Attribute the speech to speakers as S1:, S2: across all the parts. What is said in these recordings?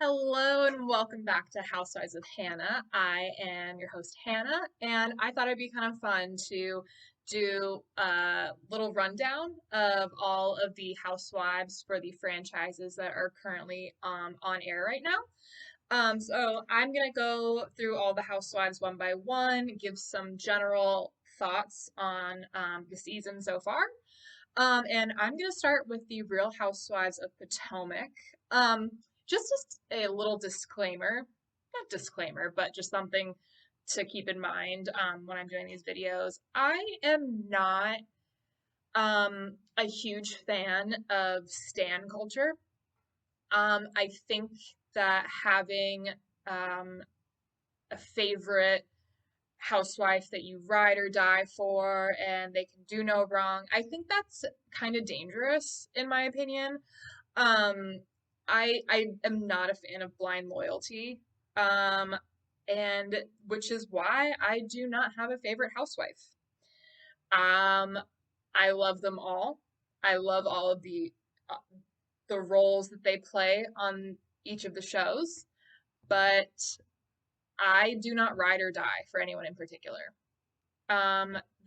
S1: Hello and welcome back to Housewives with Hannah. I am your host, Hannah, and I thought it'd be kind of fun to do a little rundown of all of the housewives for the franchises that are currently on air right now. So I'm gonna go through all the housewives one by one, give some general thoughts on the season so far. And I'm gonna start with the Real Housewives of Potomac. Um, just a little disclaimer, not disclaimer, but just something to keep in mind when I'm doing these videos. I am not a huge fan of stan culture. I think that having a favorite housewife that you ride or die for and they can do no wrong. I think that's kind of dangerous in my opinion. Um I am not a fan of blind loyalty. Um and which is why I do not have a favorite housewife. Um I love them all. I love all of uh, the roles that they play on each of the shows, but I do not ride or die for anyone in particular.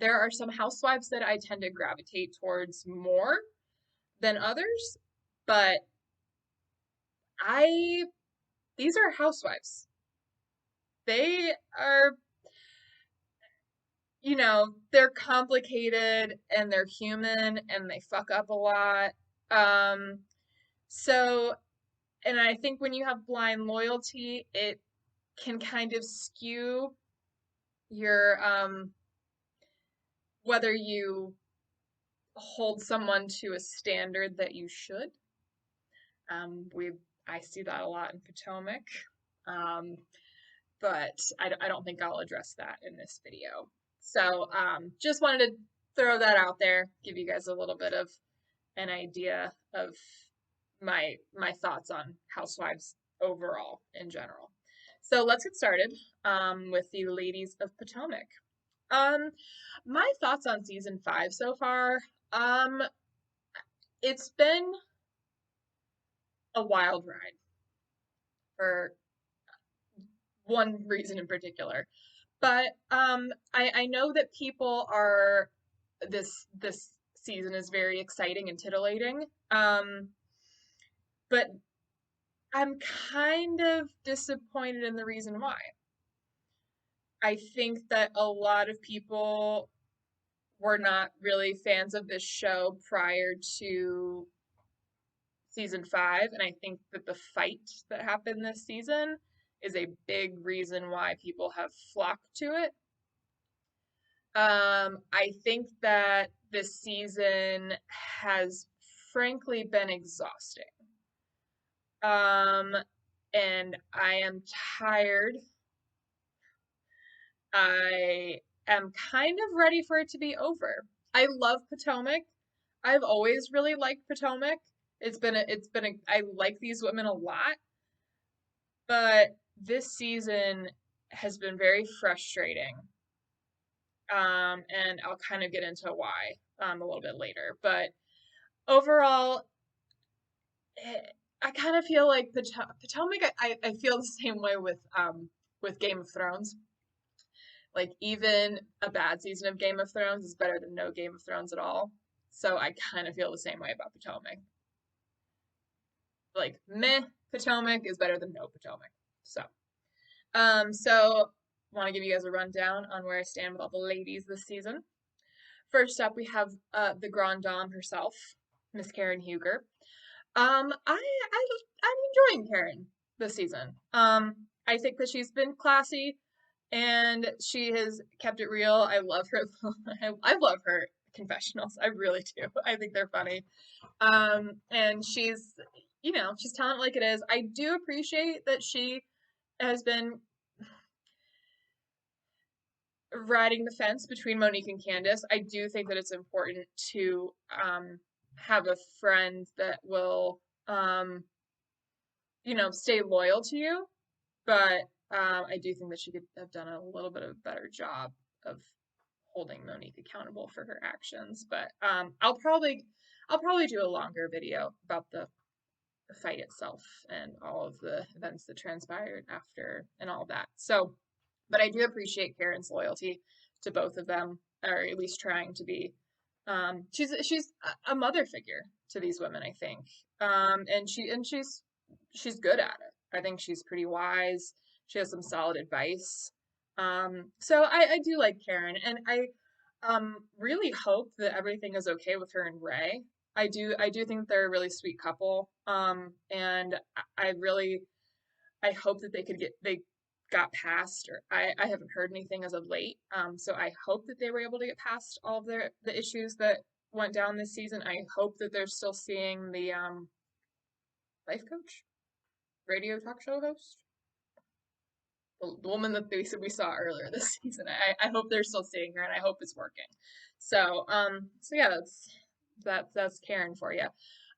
S1: There are some housewives that I tend to gravitate towards more than others, but I these are housewives. They are, they're complicated and they're human and they fuck up a lot. Um, so, and I think when you have blind loyalty, it can kind of skew your whether you hold someone to a standard that you should. We I see that a lot in Potomac, um, but I don't think I'll address that in this video. So just wanted to throw that out there, give you guys a little bit of an idea of my thoughts on Housewives overall in general. So let's get started with the ladies of Potomac. Um, my thoughts on season 5 so far. Um, it's been a wild ride for one reason in particular. But I know that people are this season is very exciting and titillating. But I'm kind of disappointed in the reason why. I think that a lot of people were not really fans of this show prior to season 5, and I think that the fight that happened this season is a big reason why people have flocked to it. I think that this season has frankly been exhausting. Um, and I am tired. I am kind of ready for it to be over. I love Potomac. I've always really liked Potomac. I like these women a lot, but this season has been very frustrating. And I'll kind of get into why a little bit later. But overall, I kind of feel like Potomac. I feel the same way with Game of Thrones. Like even a bad season of Game of Thrones is better than no Game of Thrones at all. So I kind of feel the same way about Potomac. Like meh, Potomac is better than no Potomac. So want to give you guys a rundown on where I stand with all the ladies this season. First up, we have the Grand Dame herself, Miss Karen Huger. I'm enjoying Karen this season. I think that she's been classy and she has kept it real. I love her. I love her confessionals. I really do. I think they're funny. And she's telling it like it is. I do appreciate that she has been riding the fence between Monique and Candace. I do think that it's important to have a friend that will, stay loyal to you. But I do think that she could have done a little bit of a better job of holding Monique accountable for her actions. But I'll probably do a longer video about fight itself and all of the events that transpired after and all of that. So, but I do appreciate Karen's loyalty to both of them, or at least trying to be. She's a mother figure to these women, I think. She's good at it. I think she's pretty wise. She has some solid advice. So I do like Karen, and I really hope that everything is okay with her and Ray. I do think they're a really sweet couple. And I hope that they got past, or I haven't heard anything as of late. So I hope that they were able to get past all of the issues that went down this season. I hope that they're still seeing the life coach, radio talk show host, the woman that we saw earlier this season. I hope they're still seeing her, and I hope it's working. So yeah, that's Karen for you.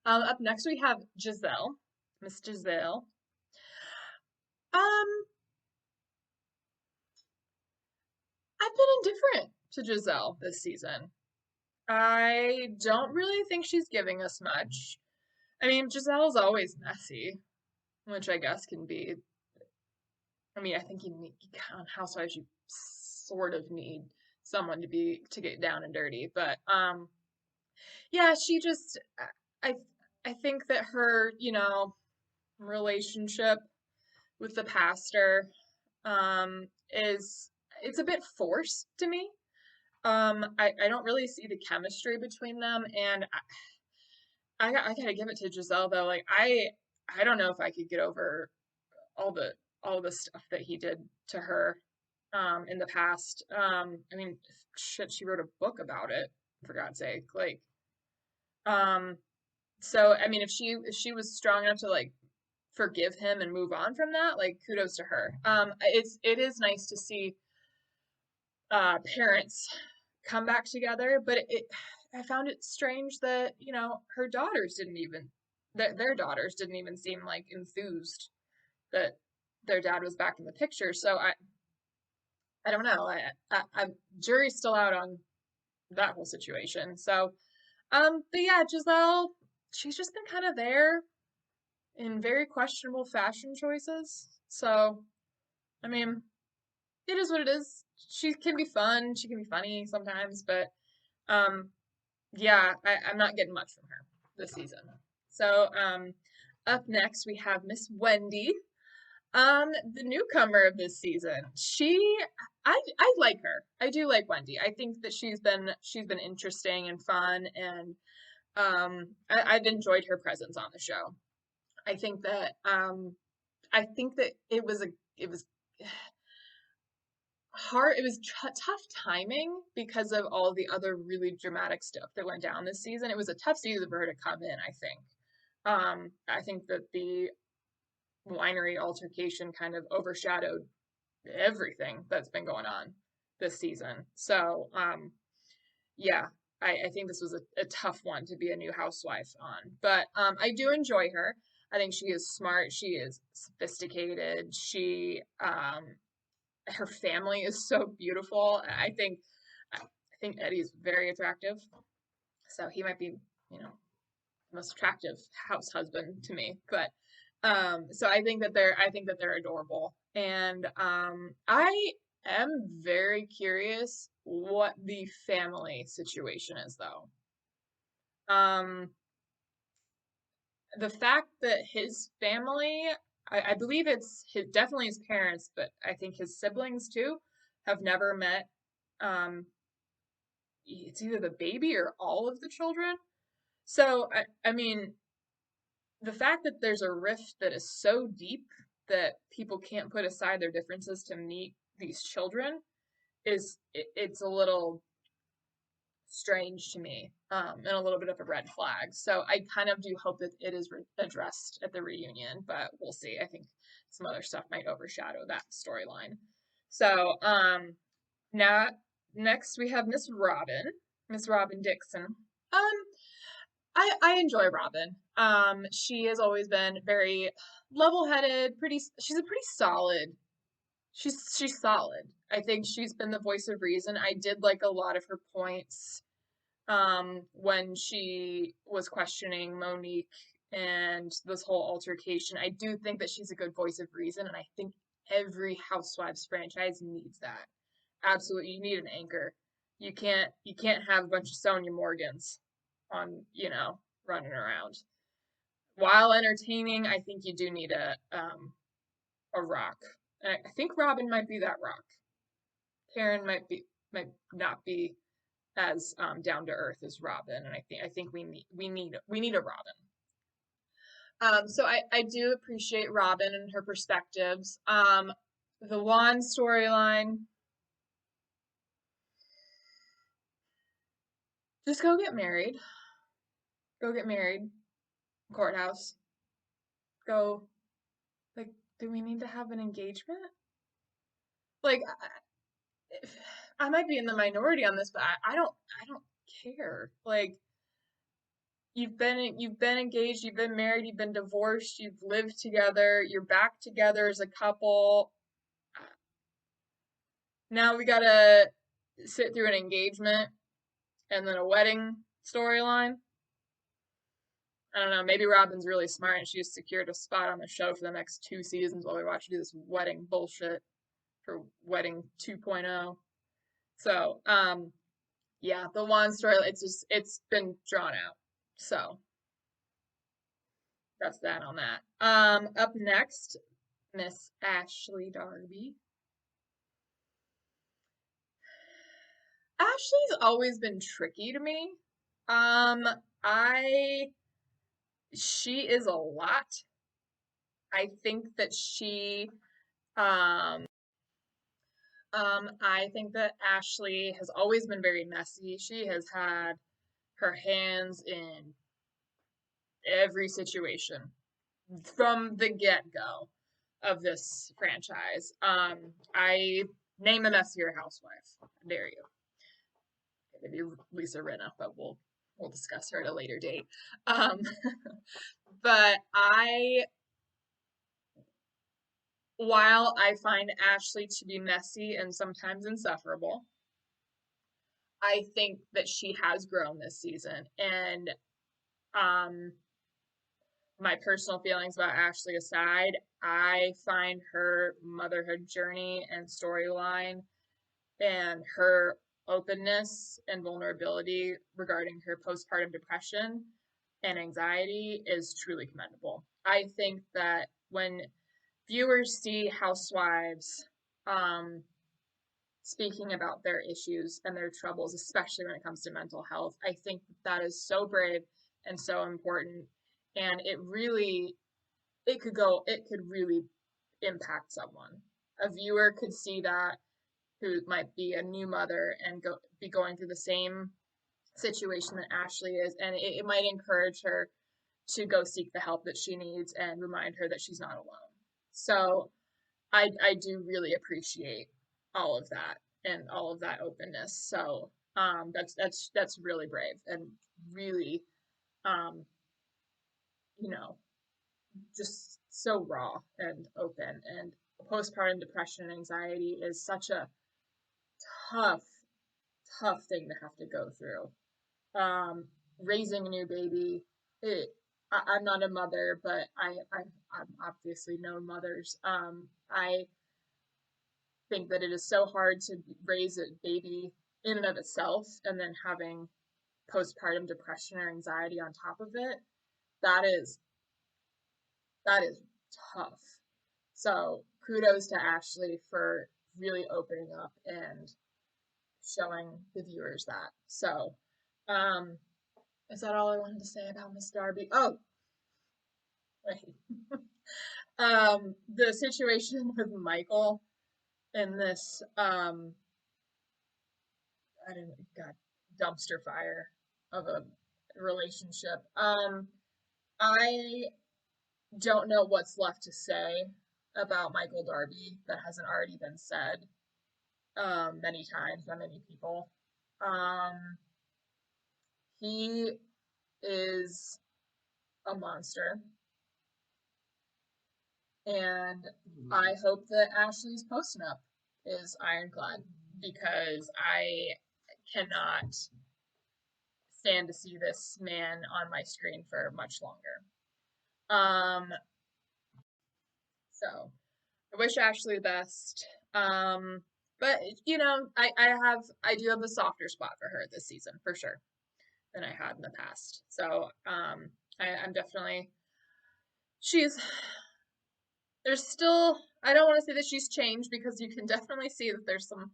S1: Up next we have Giselle, Miss Giselle. Um, I've been indifferent to Giselle this season. I don't really think she's giving us much. I mean, Giselle's always messy, which I guess can be. I mean, I think on Housewives you sort of need someone to get down and dirty, but yeah, she just I I think that her, relationship with the pastor is it's a bit forced to me. I don't really see the chemistry between them, and I gotta give it to Giselle though. Like I don't know if I could get over all the all the stuff that he did to her in the past. I mean, shit, she wrote a book about it, for God's sake. Like, um, so I mean, if she was strong enough to like forgive him and move on from that, like kudos to her. It is nice to see parents come back together, but I found it strange that, her daughters didn't even that their daughters didn't even seem like enthused that their dad was back in the picture. So I don't know. I jury's still out on that whole situation. So but yeah, Giselle, she's just been kind of there in very questionable fashion choices. So I mean, it is what it is. She can be fun, she can be funny sometimes, but um yeah, I'm not getting much from her this season. So up next we have Miss Wendy. The newcomer of this season. I like her. I do like Wendy. I think that she's been interesting and fun, and I've enjoyed her presence on the show. I think that it was hard. It was tough timing because of all the other really dramatic stuff that went down this season. It was a tough season for her to come in, I think. I think that the winery altercation kind of overshadowed everything that's been going on this season. So, yeah, I think this was a tough one to be a new housewife on. But I do enjoy her. I think she is smart. She is sophisticated. Her family is so beautiful. I think Eddie's very attractive. So he might be, the most attractive house husband to me. But so I think that they're adorable. And I am very curious what the family situation is though. Um the fact that his family, I believe definitely his parents, but I think his siblings too, have never met. It's either the baby or all of the children. So I mean, the fact that there's a rift that is so deep that people can't put aside their differences to meet these children it's a little strange to me, and a little bit of a red flag. So I kind of do hope that it is addressed at the reunion, but we'll see. I think some other stuff might overshadow that storyline. So now next we have Miss Robin Dixon. Um, I enjoy Robin. She has always been very level-headed, she's a pretty solid. She's solid. I think she's been the voice of reason. I did like a lot of her points when she was questioning Monique. and this whole altercation. I do think that she's a good voice of reason, and I think every Housewives franchise needs that. Absolutely, you need an anchor. You can't have a bunch of Sonia Morgans on, running around. While entertaining, I think you do need a rock. And I think Robin might be that rock. Karen might not be as down to earth as Robin, and I think we need a Robin. So I do appreciate Robin and her perspectives. The Juan storyline, just go get married. Go get married. Courthouse. Go. Like, do we need to have an engagement? Like, I might be in the minority on this, but I don't care. Like, you've been engaged, you've been married, you've been divorced, you've lived together, you're back together as a couple. Now we gotta sit through an engagement and then a wedding storyline. I don't know, maybe Robin's really smart and she's secured a spot on the show for the next 2 seasons while we watch do this wedding bullshit for wedding 2.0. So, yeah, the Juan story, it's been drawn out. So that's that on that. Up next, Miss Ashley Darby. Ashley's always been tricky to me. Um, I she is a lot. I think that um I think that Ashley has always been very messy. She has had her hands in every situation from the get-go of this franchise. I name a messier housewife. How dare you? Maybe Lisa Rinna, but we'll discuss her at a later date. Um, but while I find Ashley to be messy and sometimes insufferable, I think that she has grown this season. And um, my personal feelings about Ashley aside, I find her motherhood journey and storyline and her openness and vulnerability regarding her postpartum depression and anxiety is truly commendable. I think that when viewers see housewives um, speaking about their issues and their troubles, especially when it comes to mental health, I think that is so brave and so important. And it could really impact someone. A viewer could see that who might be a new mother and be going through the same situation that Ashley is, and it might encourage her to go seek the help that she needs and remind her that she's not alone. So I do really appreciate all of that and all of that openness. So that's really brave and really um, you know just so raw and open. And postpartum depression and anxiety is such a tough, tough thing to have to go through. Raising a new baby, I'm not a mother, but I'm obviously known mothers. I think that it is so hard to raise a baby in and of itself, and then having postpartum depression or anxiety on top of it. That is that is tough. So kudos to Ashley for really opening up and showing the viewers that. So, um, is that all I wanted to say about Miss Darby? Oh, wait. The situation with Michael in this, I don't know, God, dumpster fire of a relationship. I don't know what's left to say about Michael Darby that hasn't already been said many times by many people. Um, he is a monster, and I hope that Ashley's post up is ironclad because I cannot stand to see this man on my screen for much longer. Um, so I wish Ashley the best. But I do have a softer spot for her this season for sure than I had in the past. So I'm definitely she's there's still I don't want to say that she's changed because you can definitely see that there's some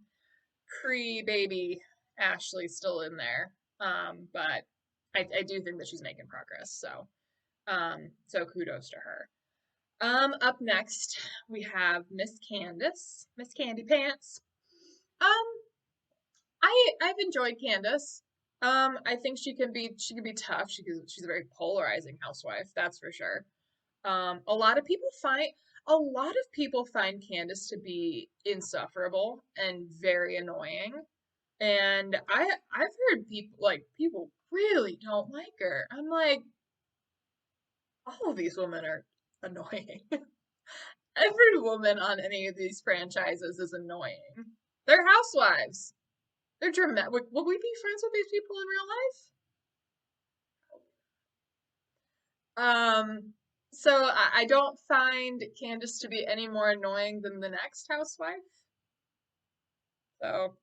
S1: pre-baby Ashley still in there. But I do think that she's making progress. So kudos to her. Up next we have Miss Candace, Miss Candy Pants. Um, I've enjoyed Candace. I think she can be tough. She's a very polarizing housewife, that's for sure. A lot of people find Candace to be insufferable and very annoying. And I've heard people really don't like her. I'm like, all of these women are annoying. Every woman on any of these franchises is annoying. They're housewives. They're dramatic. Would we be friends with these people in real life? So I don't find Candace to be any more annoying than the next housewife. So,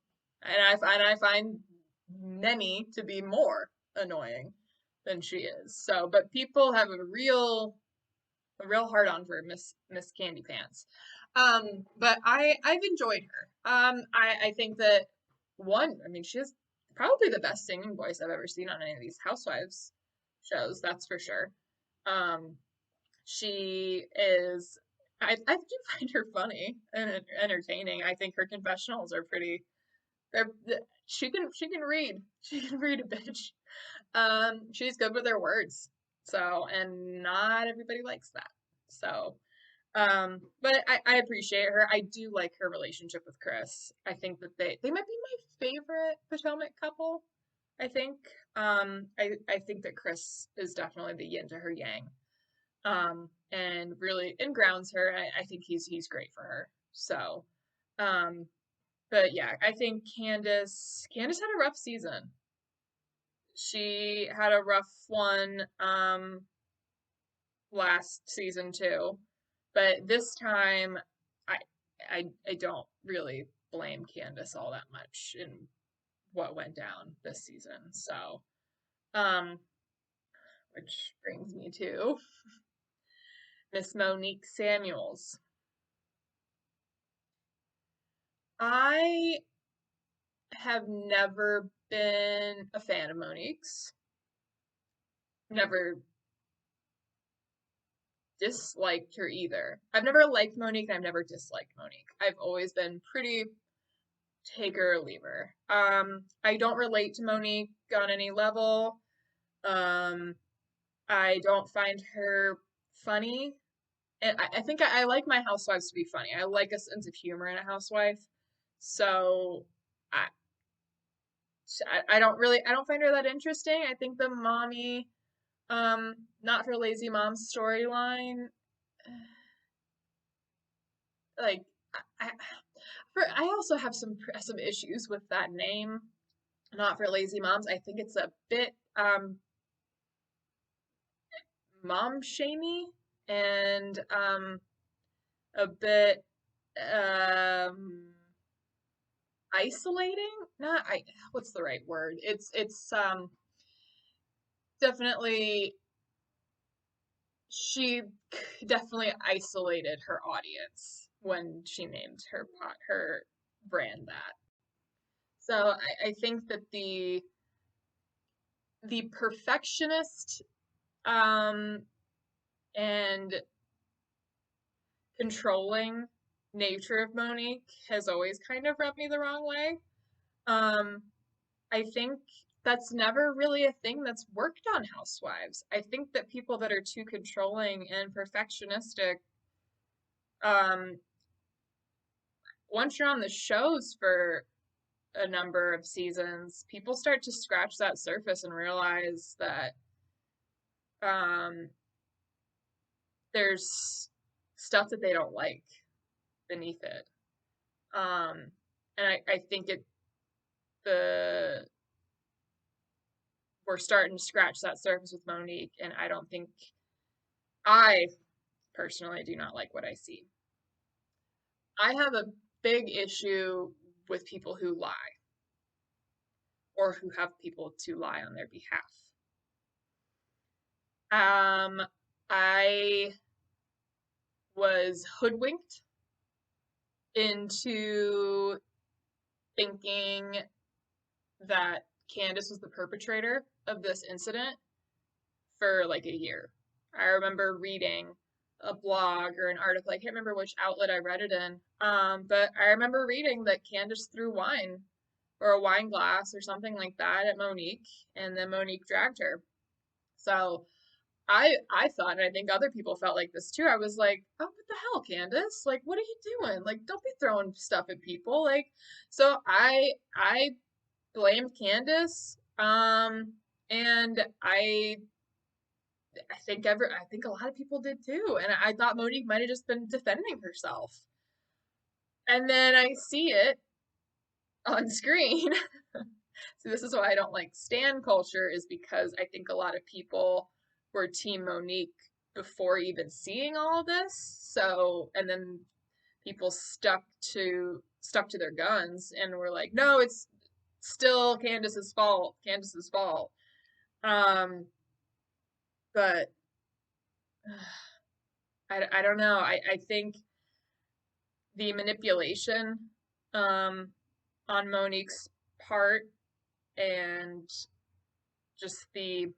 S1: and I find Nemi to be more annoying than she is. So, but people have a real hard on for Miss Candy Pants. But I've enjoyed her. I think that I mean, she has probably the best singing voice I've ever seen on any of these Housewives shows. That's for sure. Um, she is. I do find her funny and entertaining. I think her confessionals are pretty. They're she can read. She can read a bitch. She's good with her words. So, and not everybody likes that. So, but I appreciate her. I do like her relationship with Chris. I think that they might be my favorite Potomac couple. I think. I think that Chris is definitely the yin to her yang. And really and grounds her. I think he's great for her. So, um, but yeah, I think Candace had a rough season. She had a rough one last season too. But this time I I don't really blame Candace all that much in what went down this season. So, um which brings me to Miss Monique Samuels. I have never been a fan of Monique's. Never disliked her either. I've never liked Monique and I've never disliked Monique. I've always been pretty take her or leave her. I don't relate to Monique on any level. Um, I don't find her funny. And I think I like my housewives to be funny. I like a sense of humor in a housewife. So I I don't find her that interesting. I think the mommy not for lazy mom storyline like I I also have some issues with that name. Not for lazy moms. I think it's a bit mom shamey and a bit um isolating. Not I what's the right word? It's definitely she definitely isolated her audience when she named her brand that. So I think that the perfectionist um and controlling nature of Monique has always kind of rubbed me the wrong way. Um, I think that's never really a thing that's worked on Housewives. I think that people that are too controlling and perfectionistic, um, once you're on the shows for a number of seasons, people start to scratch that surface and realize that um, there's stuff that they don't like beneath it. Um, and I think the we're starting to scratch that surface with Monique, and I don't think I personally do not like what I see. I have a big issue with people who lie or who have people to lie on their behalf. Um, I was hoodwinked into thinking that Candace was the perpetrator of this incident for like a year. I remember reading a blog or an article, I can't remember which outlet I read it in, but I remember reading that Candace threw wine or a wine glass or something like that at Monique, and then Monique dragged her. So I thought, and I think other people felt like this too. I was like, oh, what the hell, Candace? Like, what are you doing? Like, don't be throwing stuff at people. Like, so I blamed Candace. And I think a lot of people did too. And I thought Monique might have just been defending herself. And then I see it on screen. So this is why I don't like stan culture, is because I think a lot of people were Team Monique before even seeing all of this. So, and then people stuck to their guns and were like, no, it's still Candace's fault. Candace's fault. But I don't know. I think the manipulation um, on Monique's part and just the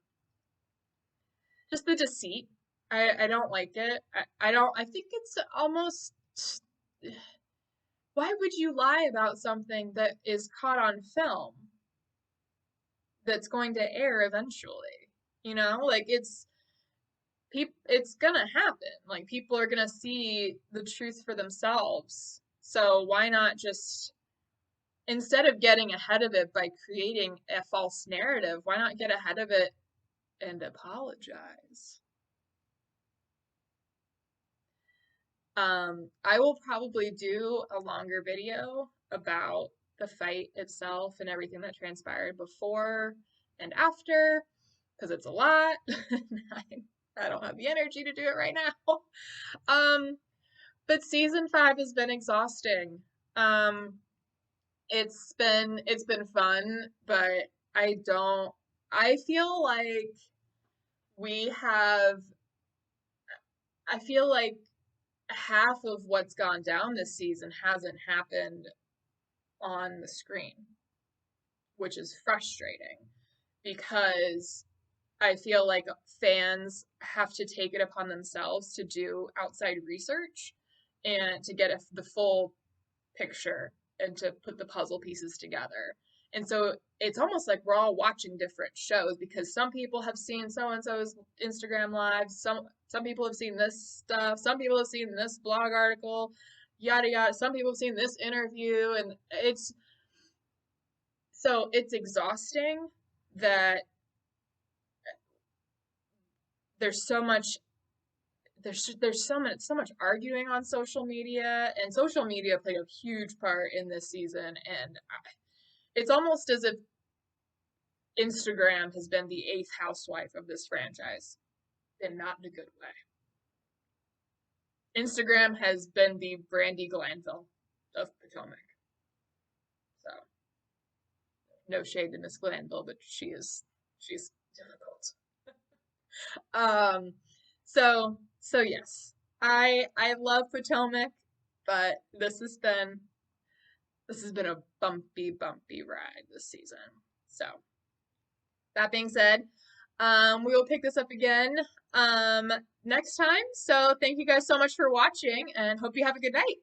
S1: deceit. I don't like it. I don't I think it's almost, why would you lie about something that is caught on film that's going to air eventually? You know, like it's gonna happen. Like people are gonna see the truth for themselves. So why not just, instead of getting ahead of it by creating a false narrative, why not get ahead of it and apologize? I will probably do a longer video about the fight itself and everything that transpired before and after, because it's a lot. I don't have the energy to do it right now. But season 5 has been exhausting. Um, it's been fun, but I don't I feel like we have I feel like half of what's gone down this season hasn't happened on the screen, which is frustrating because I feel like fans have to take it upon themselves to do outside research and to get the full picture and to put the puzzle pieces together. And so it's almost like we're all watching different shows because some people have seen so and so's Instagram lives, some people have seen this stuff, some people have seen this blog article, yada yada. Some people have seen this interview, and it's exhausting that there's so much there's so much arguing on social media, and social media played a huge part in this season, and it's almost as if Instagram has been the eighth housewife of this franchise, and not in a good way. Instagram has been the Brandy Glanville of Potomac. So no shade to Miss Glanville, but she's difficult. So yes, I love Potomac, but this has been a bumpy ride this season. So that being said, we will pick this up again next time. So thank you guys so much for watching, and hope you have a good night.